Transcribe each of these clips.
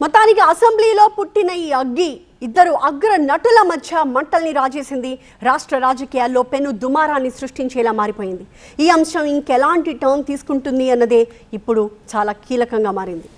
మొత్తానికి అసెంబ్లీలో పుట్టిన ఈ అగ్గి ఇద్దరు అగ్ర నటుల మధ్య మంటల్ని రాజేసింది. రాష్ట్ర రాజకీయాల్లో పెను దుమారాన్ని సృష్టించేలా మారిపోయింది. ఈ అంశం ఇంకెలాంటి టర్న్ తీసుకుంటుంది అన్నదే ఇప్పుడు చాలా కీలకంగా మారింది.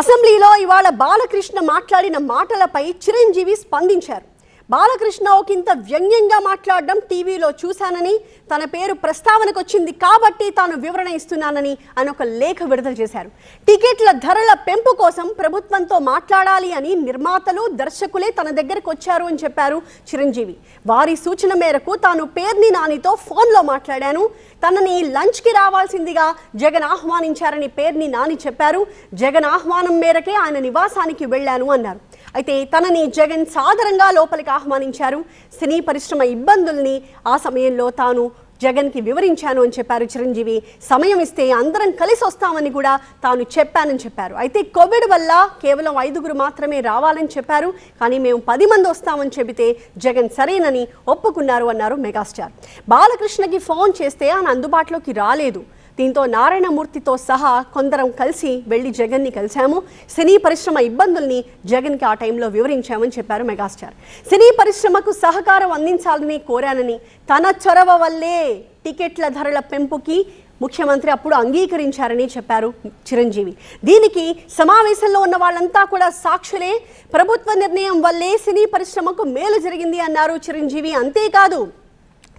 అసెంబ్లీలో ఇవాళ బాలకృష్ణ మాట్లాడిన మాటలపై చిరంజీవి స్పందించారు. బాలకృష్ణ ఒకంత వ్యంగ్యంగా మాట్లాడడం టీవీలో చూశానని, తన పేరు ప్రస్తావనకు వచ్చింది కాబట్టి తాను వివరణ ఇస్తున్నానని ఆయన ఒక లేఖ విడుదల చేశారు. టికెట్ల ధరల పెంపు కోసం ప్రభుత్వంతో మాట్లాడాలి అని నిర్మాతలు, దర్శకులే తన దగ్గరకు వచ్చారు అని చెప్పారు చిరంజీవి. వారి సూచన మేరకు తాను పేర్ని నానితో ఫోన్లో మాట్లాడాను. తనని లంచ్కి రావాల్సిందిగా జగన్ ఆహ్వానించారని పేర్ని నాని చెప్పారు. జగన్ ఆహ్వానం మేరకే ఆయన నివాసానికి వెళ్ళాను అన్నారు. అయితే తనని జగన్ సాదరంగా లోపలికి ఆహ్వానించారు. సినీ పరిశ్రమ ఇబ్బందుల్ని ఆ సమయంలో తాను జగన్కి వివరించాను అని చెప్పారు చిరంజీవి. సమయం ఇస్తే అందరం కలిసి వస్తామని కూడా తాను చెప్పానని చెప్పారు. అయితే కోవిడ్ వల్ల కేవలం 5 మాత్రమే రావాలని చెప్పారు. కానీ మేము 10 మంది వస్తామని చెబితే జగన్ సరేనని ఒప్పుకున్నారు అన్నారు మెగాస్టార్. బాలకృష్ణకి ఫోన్ చేస్తే ఆయన అందుబాటులోకి రాలేదు. దీంతో నారాయణమూర్తితో సహా కొందరం కలిసి వెళ్లి జగన్ని కలిశాము. సినీ పరిశ్రమ ఇబ్బందుల్ని జగన్కి ఆ టైంలో వివరించామని చెప్పారు మెగాస్టార్. సినీ పరిశ్రమకు సహకారం అందించాలని కోరానని, తన చొరవ వల్లే టికెట్ల ధరల పెంపుకి ముఖ్యమంత్రి అప్పుడు అంగీకరించారని చెప్పారు చిరంజీవి. దీనికి సమావేశంలో ఉన్న వాళ్ళంతా కూడా సాక్షులే. ప్రభుత్వ నిర్ణయం వల్లే సినీ పరిశ్రమకు మేలు జరిగింది అన్నారు చిరంజీవి. అంతేకాదు,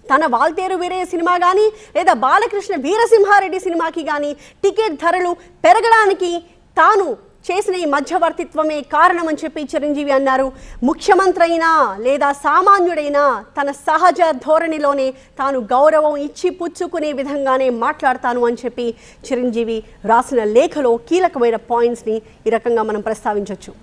తన వాల్తేరు వీరయ్య సినిమా కానీ లేదా బాలకృష్ణ వీరసింహారెడ్డి సినిమాకి కానీ టికెట్ ధరలు పెరగడానికి తాను చేసిన ఈ మధ్యవర్తిత్వమే కారణమని చెప్పి చిరంజీవి అన్నారు. ముఖ్యమంత్రి అయినా లేదా సామాన్యుడైనా తన సహజ ధోరణిలోనే తాను గౌరవం ఇచ్చి పుచ్చుకునే విధంగానే మాట్లాడతాను అని చెప్పి చిరంజీవి రాసిన లేఖలో కీలకమైన పాయింట్స్ని ఈ రకంగా మనం ప్రస్తావించవచ్చు.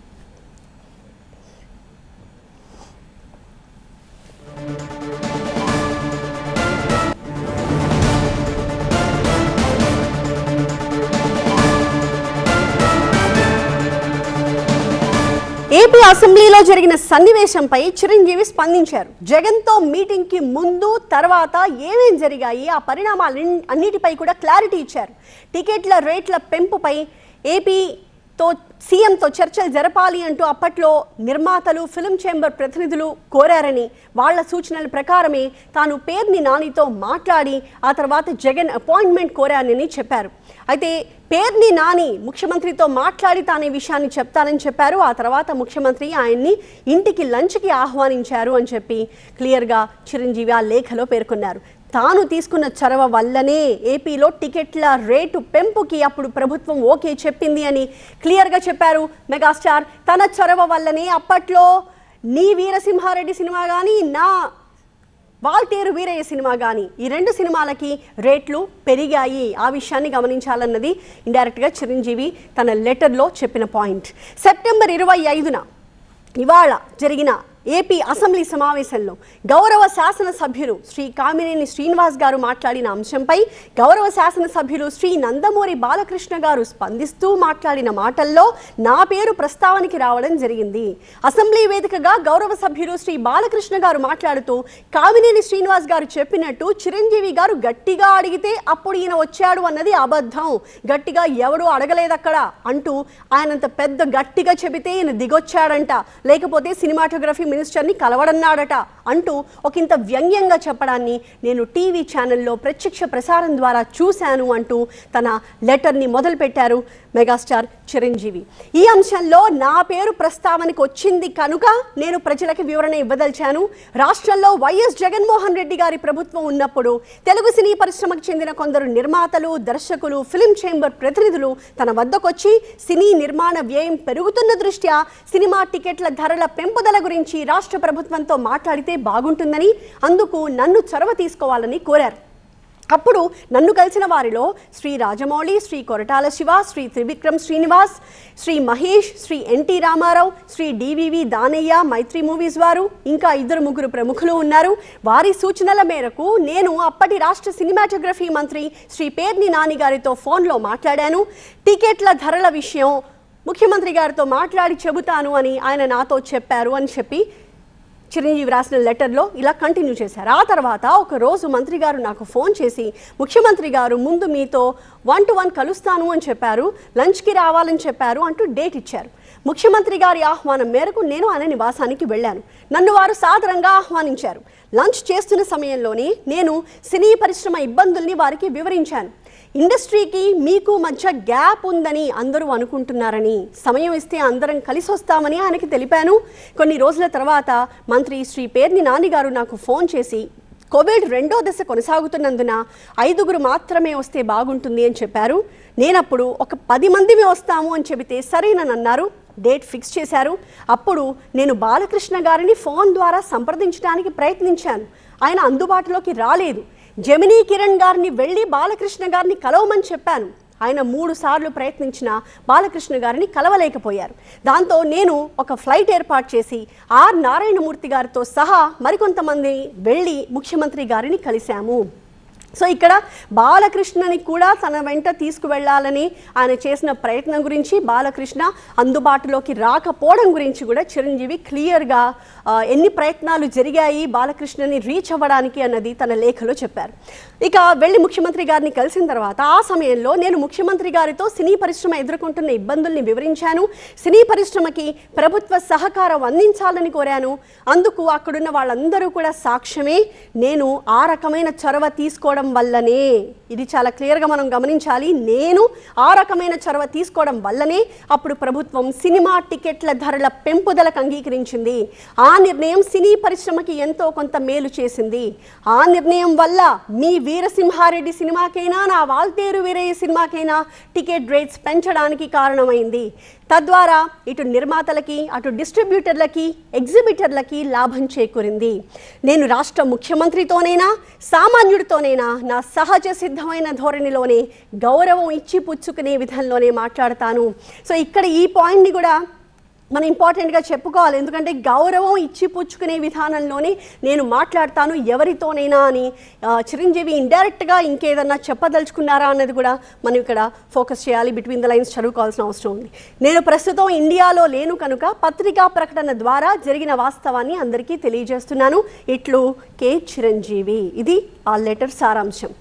ఏపీ అసెంబ్లీలో జరిగిన సన్నివేశంపై చిరంజీవి స్పందించారు. జగన్తో మీటింగ్కి ముందు తర్వాత ఏమేం జరిగాయి, ఆ పరిణామాలు అన్నిటిపై కూడా క్లారిటీ ఇచ్చారు. టికెట్ల రేట్ల పెంపుపై సీఎంతో చర్చలు జరపాలి అంటూ అప్పట్లో నిర్మాతలు, ఫిల్మ్ ఛాంబర్ ప్రతినిధులు కోరారని, వాళ్ల సూచనల ప్రకారమే తాను పేర్ని నానితో మాట్లాడి ఆ తర్వాత జగన్ అపాయింట్మెంట్ కోరానని చెప్పారు. అయితే పేర్ని నాని ముఖ్యమంత్రితో మాట్లాడి తాను ఈ విషయాన్ని చెప్తానని చెప్పారు. ఆ తర్వాత ముఖ్యమంత్రి ఆయన్ని ఇంటికి లంచ్కి ఆహ్వానించారు అని చెప్పి క్లియర్గా చిరంజీవి ఆ లేఖలో పేర్కొన్నారు. తాను తీసుకున్న చొరవ వల్లనే ఏపీలో టికెట్ల రేటు పెంపుకి అప్పుడు ప్రభుత్వం ఓకే చెప్పింది అని క్లియర్గా చెప్పారు మెగాస్టార్. తన చొరవ వల్లనే అప్పట్లో నీ వీరసింహారెడ్డి సినిమా కానీ, నా వాల్తేరు వీరయ్య సినిమా కానీ, ఈ 2 సినిమాలకి రేట్లు పెరిగాయి. ఆ విషయాన్ని గమనించాలన్నది ఇండైరెక్ట్గా చిరంజీవి తన లెటర్లో చెప్పిన పాయింట్. సెప్టెంబర్ 25న ఇవాళ జరిగిన ఏపీ అసెంబ్లీ సమావేశంలో గౌరవ శాసనసభ్యులు శ్రీ కామినేని శ్రీనివాస్ గారు మాట్లాడిన అంశంపై గౌరవ శాసనసభ్యులు శ్రీ నందమూరి బాలకృష్ణ గారు స్పందిస్తూ మాట్లాడిన మాటల్లో నా పేరు ప్రస్తావనకి రావడం జరిగింది. అసెంబ్లీ వేదికగా గౌరవ సభ్యులు శ్రీ బాలకృష్ణ గారు మాట్లాడుతూ కామినేని శ్రీనివాస్ గారు చెప్పినట్టు చిరంజీవి గారు గట్టిగా అడిగితే అప్పుడు ఈయన వచ్చాడు అన్నది అబద్ధం, గట్టిగా ఎవడూ అడగలేదక్కడ అంటూ ఆయనంత పెద్ద గట్టిగా చెబితే ఈయన దిగొచ్చాడంట, లేకపోతే సినిమాటోగ్రఫీ మినిస్టర్ని కలవడన్నాడట అంటూ ఒకంత వ్యంగ్యంగా చెప్పడాన్ని నేను టీవీ ఛానల్లో ప్రత్యక్ష ప్రసారం ద్వారా చూశాను అంటూ తన లెటర్ని మొదలుపెట్టారు మెగాస్టార్ చిరంజీవి. ఈ అంశంలో నా పేరు ప్రస్తావనకు వచ్చింది కనుక నేను ప్రజలకు వివరణ ఇవ్వదలిచాను. రాష్ట్రంలో వైఎస్ జగన్మోహన్ రెడ్డి గారి ప్రభుత్వం ఉన్నప్పుడు తెలుగు సినీ పరిశ్రమకు చెందిన కొందరు నిర్మాతలు, దర్శకులు, ఫిల్మ్ ఛాంబర్ ప్రతినిధులు తన వద్దకొచ్చి సినీ నిర్మాణ వ్యయం పెరుగుతున్న దృష్ట్యా సినిమా టికెట్ల ధరల పెంపుదల గురించి రాష్ట్ర ప్రభుత్వంతో మాట్లాడితే బాగుంటుందని, అందుకు నన్ను చొరవ తీసుకోవాలని కోరారు. అప్పుడు నన్ను కలిసిన వారిలో శ్రీ రాజమౌళి, శ్రీ కొరటాల శివ, శ్రీ త్రివిక్రమ్ శ్రీనివాస్, శ్రీ మహేష్, శ్రీ ఎన్టీ రామారావు, శ్రీ డివివి దానయ్య, మైత్రి మూవీస్ వారు, ఇంకా 2-3 ప్రముఖులు ఉన్నారు. వారి సూచనల మేరకు నేను అప్పటి రాష్ట్ర సినిమాటోగ్రఫీ మంత్రి శ్రీ పేర్ని నాని గారితో ఫోన్లో మాట్లాడాను. టికెట్ల ధరల విషయం ముఖ్యమంత్రి గారితో మాట్లాడి చెబుతాను అని ఆయన నాతో చెప్పారు అని చెప్పి చిరంజీవి రాసిన లెటర్లో ఇలా కంటిన్యూ చేశారు. ఆ తర్వాత ఒక రోజు మంత్రి గారు నాకు ఫోన్ చేసి, ముఖ్యమంత్రి గారు ముందు మీతో 1-to-1 కలుస్తాను అని చెప్పారు, లంచ్కి రావాలని చెప్పారు అంటూ డేట్ ఇచ్చారు. ముఖ్యమంత్రి గారి ఆహ్వానం మేరకు నేను ఆయన నివాసానికి వెళ్ళాను. నన్ను వారు సాదరంగా ఆహ్వానించారు. లంచ్ చేస్తున్న సమయంలోనే నేను సినీ పరిశ్రమ ఇబ్బందుల్ని వారికి వివరించాను. ఇండస్ట్రీకి మీకు మధ్య గ్యాప్ ఉందని అందరూ అనుకుంటున్నారని, సమయం ఇస్తే అందరం కలిసి వస్తామని ఆయనకి తెలిపాను. కొన్ని రోజుల తర్వాత మంత్రి శ్రీ పేర్ని నాని గారు నాకు ఫోన్ చేసి, కోవిడ్ 2వ దశ కొనసాగుతున్నందున 5గురు మాత్రమే వస్తే బాగుంటుంది అని చెప్పారు. నేనప్పుడు ఒక 10 మందిమే వస్తాము అని చెబితే సరేనన్నారు. డేట్ ఫిక్స్ చేశారు. అప్పుడు నేను బాలకృష్ణ గారిని ఫోన్ ద్వారా సంప్రదించడానికి ప్రయత్నించాను. ఆయన అందుబాటులోకి రాలేదు. జమినీ కిరణ్ గారిని వెళ్ళి బాలకృష్ణ గారిని కలవమని చెప్పాను. ఆయన 3 సార్లు ప్రయత్నించిన బాలకృష్ణ గారిని కలవలేకపోయారు. దాంతో నేను ఒక ఫ్లైట్ ఏర్పాటు చేసి ఆర్ నారాయణమూర్తి గారితో సహా మరికొంతమంది వెళ్ళి ముఖ్యమంత్రి గారిని కలిశాము. సో ఇక్కడ బాలకృష్ణని కూడా తన వెంట తీసుకువెళ్ళాలని ఆయన చేసిన ప్రయత్నం గురించి, బాలకృష్ణ అందుబాటులోకి రాకపోవడం గురించి కూడా చిరంజీవి క్లియర్గా ఎన్ని ప్రయత్నాలు జరిగాయి బాలకృష్ణని రీచ్ అవ్వడానికి అన్నది తన లేఖలో చెప్పారు. ఇక వెళ్ళి ముఖ్యమంత్రి గారిని కలిసిన తర్వాత ఆ సమయంలో నేను ముఖ్యమంత్రి గారితో సినీ పరిశ్రమ ఎదుర్కొంటున్న ఇబ్బందుల్ని వివరించాను. సినీ పరిశ్రమకి ప్రభుత్వ సహకారం అందించాలని కోరాను. అందుకు అక్కడున్న వాళ్ళందరూ కూడా సాక్ష్యమే. నేను ఆ రకమైన చొరవ తీసుకోవడం వల్లనే, ఇది చాలా క్లియర్గా మనం గమనించాలి, నేను ఆ రకమైన చొరవ తీసుకోవడం వల్లనే అప్పుడు ప్రభుత్వం సినిమా టికెట్ల ధరల పెంపుదలకు అంగీకరించింది. ఆ నిర్ణయం సినీ పరిశ్రమకి ఎంతో కొంత మేలు చేసింది. ఆ నిర్ణయం వల్ల మీ వీరసింహారెడ్డి సినిమాకైనా, నా వాల్తేరు వీరయ్య సినిమాకైనా టికెట్ రేట్స్ పెంచడానికి కారణమైంది. తద్వారా ఇటు నిర్మాతలకి, అటు డిస్ట్రిబ్యూటర్లకి, ఎగ్జిబిటర్లకి లాభం చేకూరింది. నేను రాష్ట్ర ముఖ్యమంత్రితోనైనా, సామాన్యుడితోనైనా నా సహజ సిద్ధమైన ధోరణిలోనే, గౌరవం ఇచ్చి పుచ్చుకునే విధంలోనే మాట్లాడతాను. సో ఇక్కడ ఈ పాయింట్ని కూడా మనం ఇంపార్టెంట్గా చెప్పుకోవాలి. ఎందుకంటే గౌరవం ఇచ్చి పుచ్చుకునే విధానంలోనే నేను మాట్లాడతాను ఎవరితోనైనా అని చిరంజీవి ఇండైరెక్ట్గా ఇంకేదన్నా చెప్పదలుచుకున్నారా అన్నది కూడా మనం ఇక్కడ ఫోకస్ చేయాలి. బిట్వీన్ ద లైన్స్ చదువుకోవాల్సిన అవసరం ఉంది. నేను ప్రస్తుతం ఇండియాలో లేను కనుక పత్రికా ప్రకటన ద్వారా జరిగిన వాస్తవాన్ని అందరికీ తెలియజేస్తున్నాను. ఇట్లు కే చిరంజీవి. ఇది ఆ లెటర్ సారాంశం.